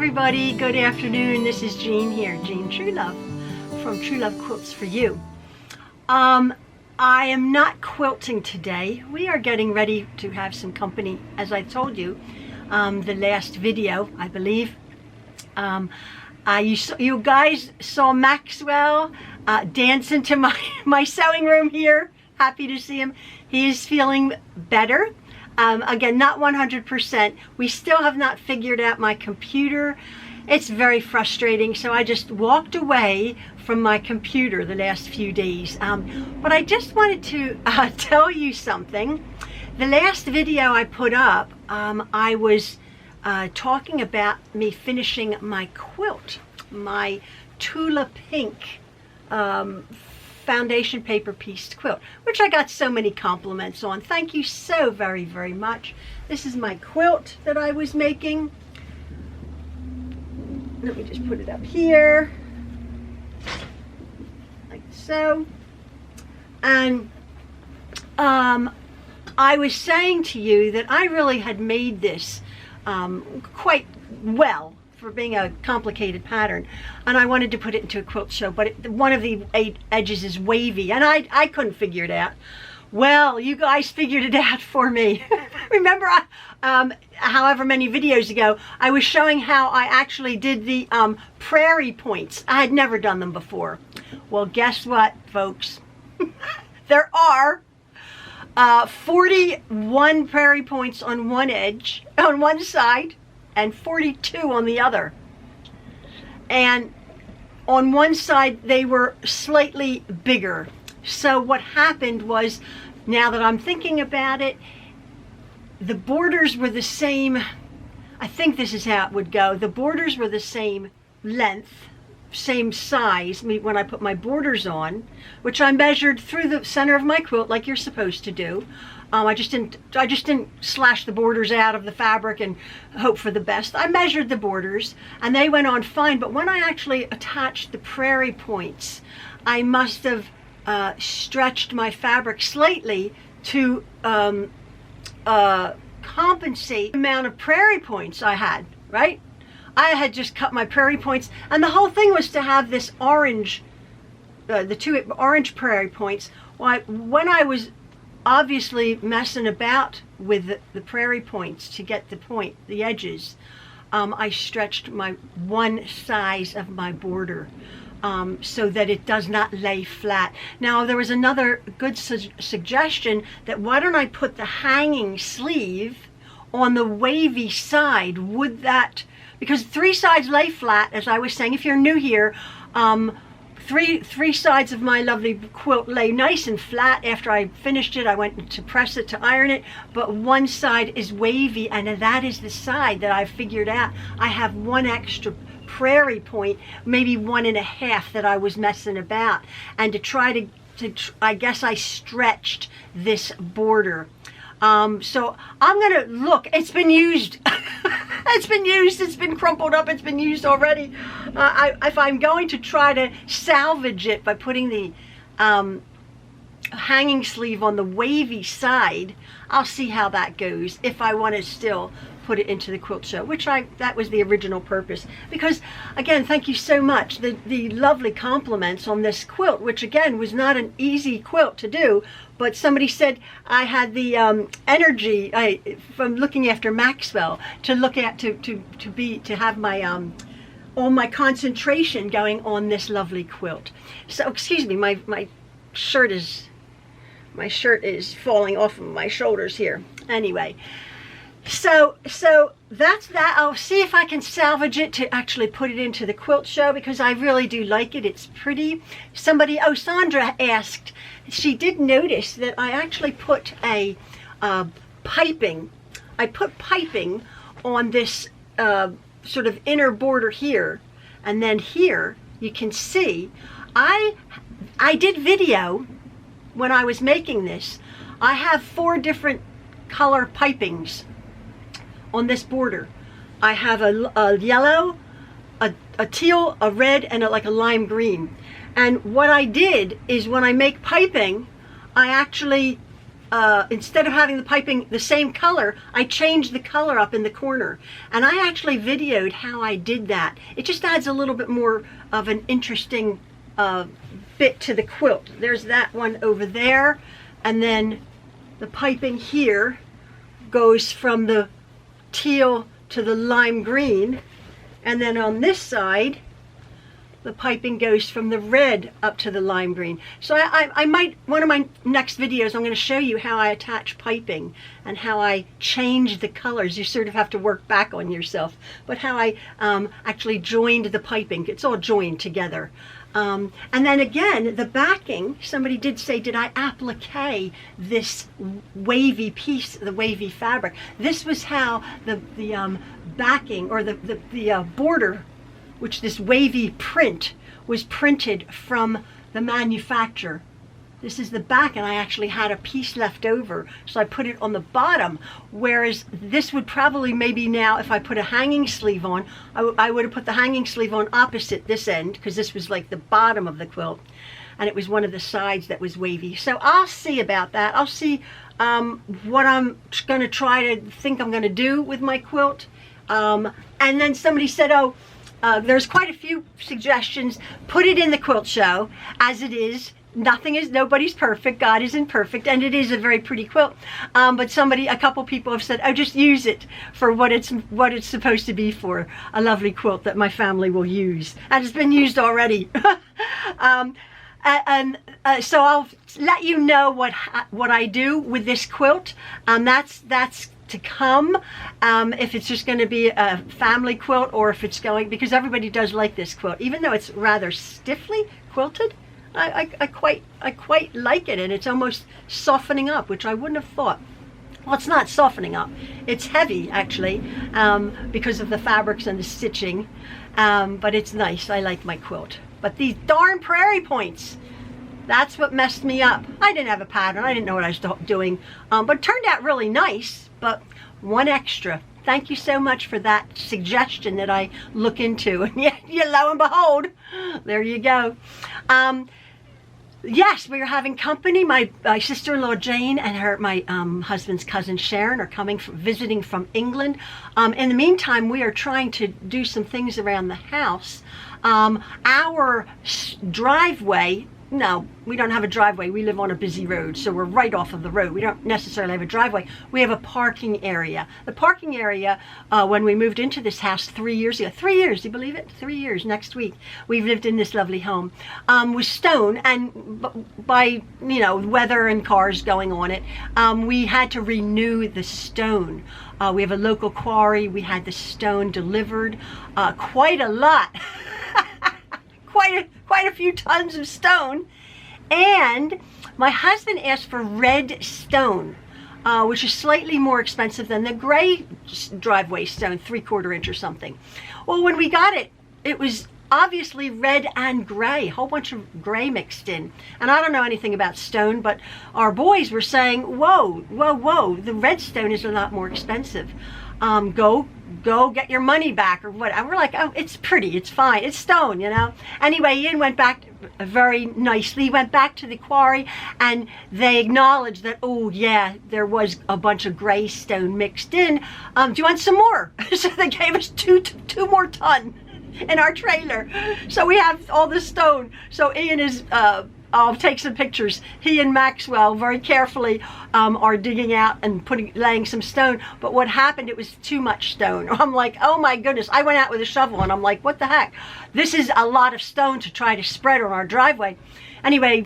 everybody, good afternoon. This is Jean here, Jean Truelove from Truelove Quilts for You. I am not quilting today. We are getting ready to have some company, as I told you the last video, I believe. You guys saw Maxwell dance into my sewing room here. Happy to see him. He is feeling better. Again, not 100%. We still have not figured out my computer. It's very frustrating, so I just walked away from my computer the last few days. But I just wanted to tell you something. The last video I put up, I was talking about me finishing my quilt, my Tula Pink foundation paper pieced quilt, which I got so many compliments on. Thank you so very, very much. This is my quilt that I was making. Let me just put it up here, like so. And I was saying to you that I really had made this quite well for being a complicated pattern, and I wanted to put it into a quilt show, but one of the edges is wavy, and I couldn't figure it out. Well, you guys figured it out for me. Remember, however many videos ago, I was showing how I actually did the prairie points. I had never done them before. Well, guess what, folks? There are 41 prairie points on one edge, on one side, and 42 on the other. And on one side they were slightly bigger. So what happened was, now that I'm thinking about it, the borders were the same. I think this is how it would go. The borders were the same length, same size when I put my borders on, which I measured through the center of my quilt like you're supposed to do. I just didn't slash the borders out of the fabric and hope for the best. I measured the borders and they went on fine, but when I actually attached the prairie points, I must have stretched my fabric slightly to compensate the amount of prairie points I had, right? I had just cut my prairie points, and the whole thing was to have this orange, the two orange prairie points. When I was obviously messing about with the prairie points to get the edges, I stretched my one size of my border so that it does not lay flat. Now, there was another good suggestion that why don't I put the hanging sleeve on the wavy side? Would that, because three sides lay flat, as I was saying, if you're new here, three sides of my lovely quilt lay nice and flat. After I finished it, I went to press it, to iron it, but one side is wavy, and that is the side that I figured out. I have one extra prairie point, maybe 1.5, that I was messing about, and to try to I guess I stretched this border. So I'm gonna look. It's been used. It's been used. It's been crumpled up. It's been used already. If I'm going to try to salvage it by putting the hanging sleeve on the wavy side, I'll see how that goes. If I want to still put it into the quilt show, which that was the original purpose. Because again, thank you so much. The lovely compliments on this quilt, which again was not an easy quilt to do, but somebody said I had the energy from looking after Maxwell to look at to have my all my concentration going on this lovely quilt. So excuse me, my shirt is falling off of my shoulders here. Anyway, so that's that. I'll see if I can salvage it to actually put it into the quilt show, because I really do like it. It's pretty. Sandra asked, she did notice that I actually put a piping. I put piping on this sort of inner border here, and then here you can see I did video when I was making this. I have 4 different color pipings on this border. I have a yellow, a teal, a red, and like a lime green. And what I did is, when I make piping, I actually instead of having the piping the same color, I changed the color up in the corner. And I actually videoed how I did that. It just adds a little bit more of an interesting bit to the quilt. There's that one over there. And then the piping here goes from the teal to the lime green. And then on this side, the piping goes from the red up to the lime green. So I might, one of my next videos, I'm going to show you how I attach piping and how I change the colors. You sort of have to work back on yourself, but how I actually joined the piping. It's all joined together. And then again, the backing, somebody did say, did I applique this wavy piece, the wavy fabric? This was how the backing, or the border, which this wavy print was printed from the manufacturer. This is the back, and I actually had a piece left over, so I put it on the bottom, whereas this would probably, maybe now, if I put a hanging sleeve on, I would have put the hanging sleeve on opposite this end, because this was like the bottom of the quilt, and it was one of the sides that was wavy. So I'll see about that. I'll see what I'm going to try to think I'm going to do with my quilt. And then somebody said, oh, there's quite a few suggestions. Put it in the quilt show as it is. Nobody's perfect. God isn't perfect, and it is a very pretty quilt. But a couple people have said, oh, just use it for what it's supposed to be for, a lovely quilt that my family will use. And it's been used already. So I'll let you know what I do with this quilt. That's to come, if it's just going to be a family quilt, or if it's going, because everybody does like this quilt, even though it's rather stiffly quilted. I quite like it, and it's almost softening up, which I wouldn't have thought. Well, it's not softening up. It's heavy, actually, because of the fabrics and the stitching, but it's nice. I like my quilt. But these darn prairie points, that's what messed me up. I didn't have a pattern. I didn't know what I was doing, but it turned out really nice, but one extra. Thank you so much for that suggestion that I look into. And yeah, lo and behold, there you go. Yes, we are having company. My sister-in-law Jane and my husband's cousin Sharon are coming visiting from England. In the meantime, we are trying to do some things around the house. Our driveway, no, we don't have a driveway. We live on a busy road, so we're right off of the road. We don't necessarily have a driveway. We have a parking area. The parking area, when we moved into this house 3 years ago, 3 years, do you believe it? 3 years next week. We've lived in this lovely home, was stone, and by, weather and cars going on it, we had to renew the stone. We have a local quarry. We had the stone delivered, quite a lot. Quite a few tons of stone. And my husband asked for red stone, which is slightly more expensive than the gray driveway stone, 3/4 inch or something. Well, when we got it, it was obviously red and gray, a whole bunch of gray mixed in. And I don't know anything about stone, but our boys were saying, whoa, the red stone is a lot more expensive. Go get your money back or what. And we're like, oh, it's pretty, it's fine, it's stone, Anyway, Ian went back very nicely. He went back to the quarry, and they acknowledged that, oh yeah, there was a bunch of gray stone mixed in. Do you want some more? So they gave us two more ton in our trailer. So we have all this stone. So Ian is, I'll take some pictures. He and Maxwell very carefully are digging out and laying some stone. But what happened, it was too much stone. I'm like, oh my goodness. I went out with a shovel, and I'm like, what the heck? This is a lot of stone to try to spread on our driveway. Anyway,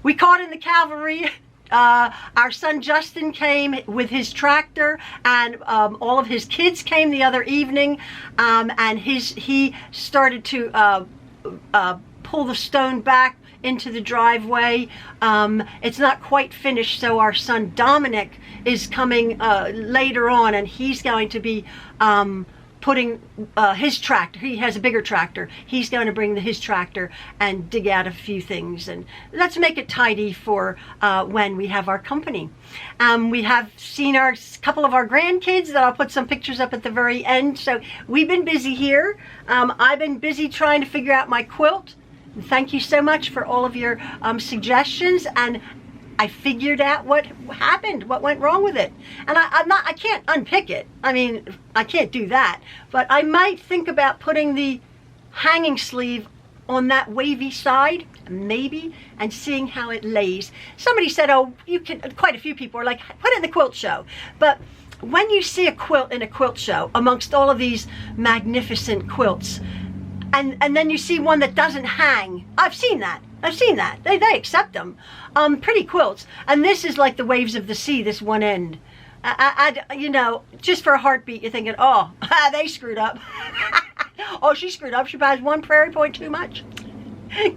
we caught in the cavalry. Our son Justin came with his tractor, and all of his kids came the other evening, and he started to pull the stone back into the driveway. It's not quite finished, so our son Dominic is coming later on, and he's going to be putting his tractor. He has a bigger tractor. He's going to bring his tractor and dig out a few things, and let's make it tidy for when we have our company. We have seen a couple of our grandkids that I'll put some pictures up at the very end. So we've been busy here. I've been busy trying to figure out my quilt. Thank you so much for all of your suggestions, and I figured out what happened, what went wrong with it. And I can't unpick it. I mean, I can't do that. But I might think about putting the hanging sleeve on that wavy side, maybe, and seeing how it lays. Somebody said, oh, you can, quite a few people are like, put it in the quilt show. But when you see a quilt in a quilt show amongst all of these magnificent quilts, and then you see one that doesn't hang, I've seen that. They accept them. Pretty quilts. And this is like the waves of the sea, this one end. You know, just for a heartbeat, you're thinking, oh, they screwed up. Oh, she screwed up. She buys one prairie point too much.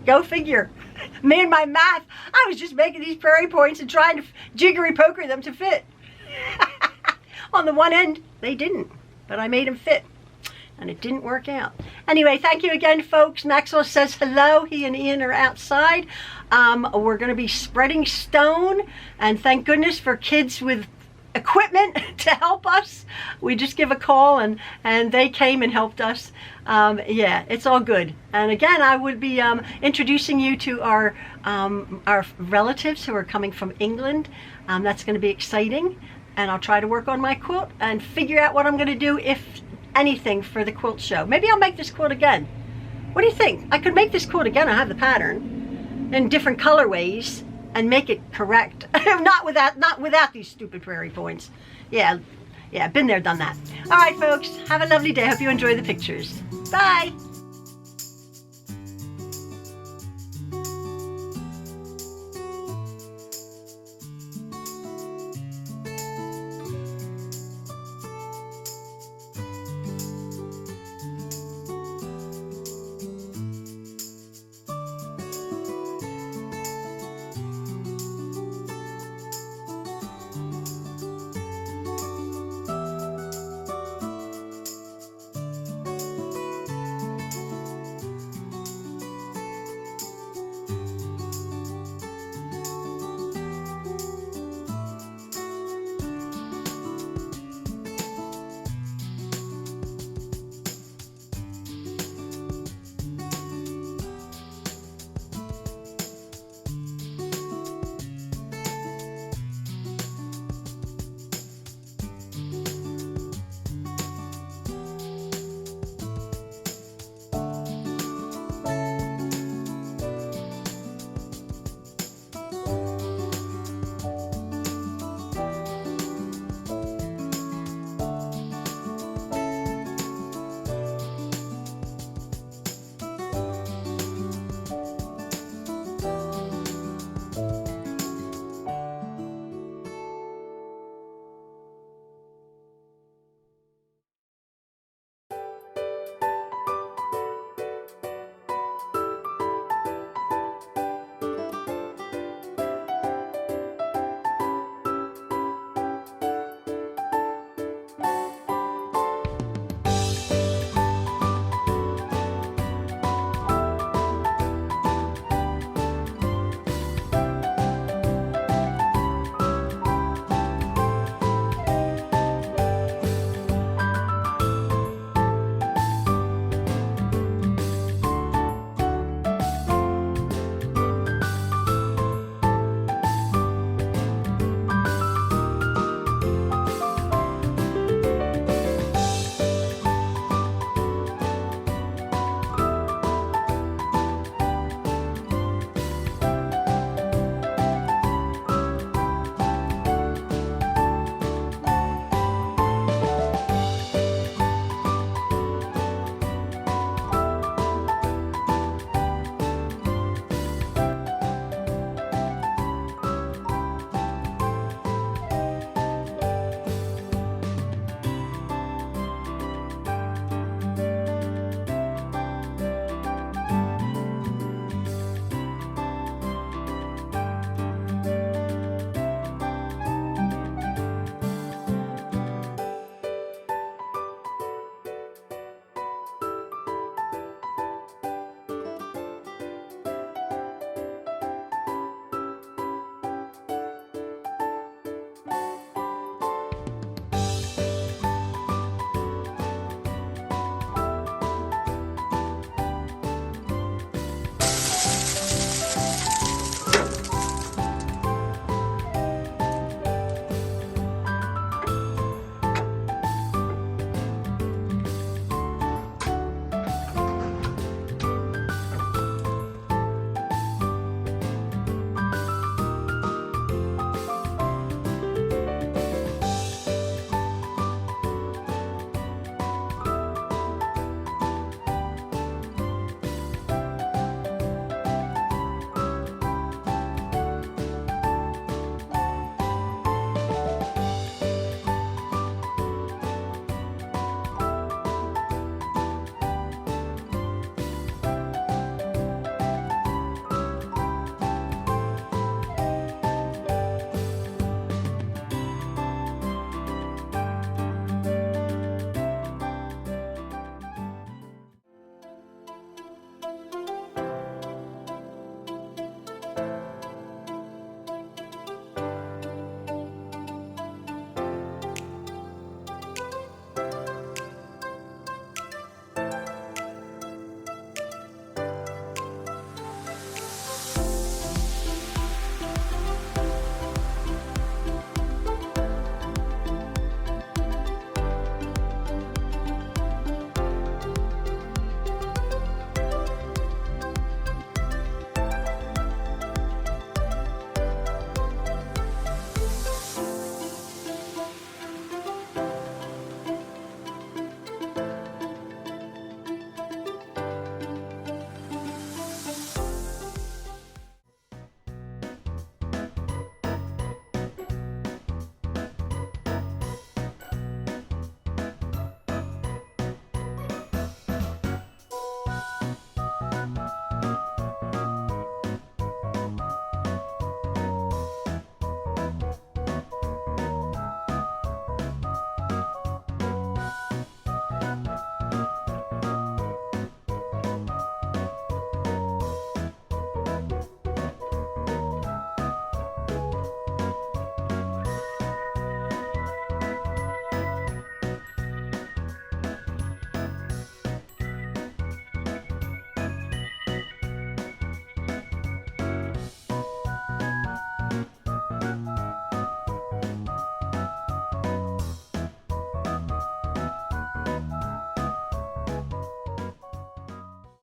Go figure. Me and my math, I was just making these prairie points and trying to jiggery poker them to fit. On the one end, they didn't, but I made them fit. And it didn't work out. Anyway, thank you again, folks. Maxwell says hello. He and Ian are outside. We're going to be spreading stone. And thank goodness for kids with equipment to help us. We just give a call and they came and helped us. Yeah, it's all good. And again, I would be introducing you to our relatives who are coming from England. That's going to be exciting. And I'll try to work on my quilt and figure out what I'm going to do, if anything, for the quilt show. Maybe I'll make this quilt again. What do you think? I could make this quilt again. I have the pattern in different colorways and make it correct. not without these stupid prairie points. Yeah, been there, done that. All right, folks, have a lovely day. Hope you enjoy the pictures. Bye.